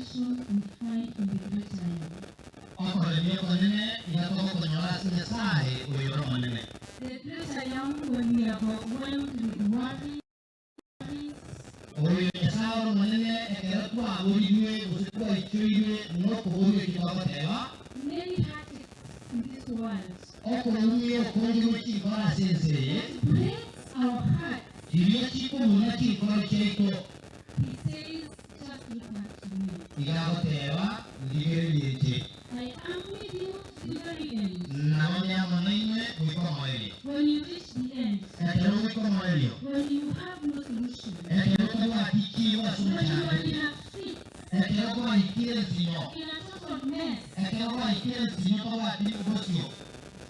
salvation we find in the great I am. The great I am, when we are overwhelmed with worries, many heartaches in this world, it breaks our hearts. He says, just look at me. I am with you to the very end. When you reach the end, when you have no solution, when you are in a fit, in a total mess,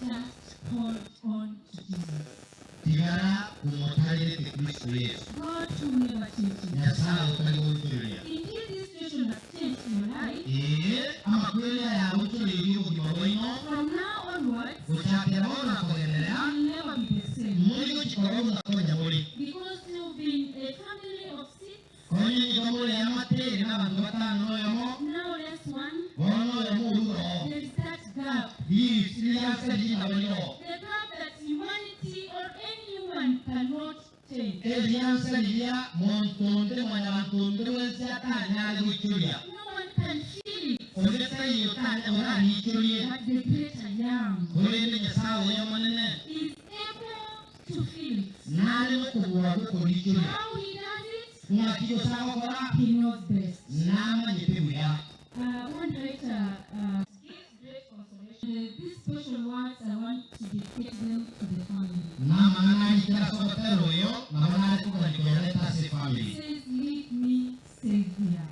just hold on to Jesus. God will never change you. Indeed, this situation has changed your life. From now onwards, you will never be the same. Because you've been a family of 6. Now less 1. There is that gap. The gap that humanity or anyone cannot change. No one can feel it. But the great I am is able to feel it. How he does it, he knows best. One writer gives great consolation. These special words, I want to dedicate them to the family. He says, leave me, Savior.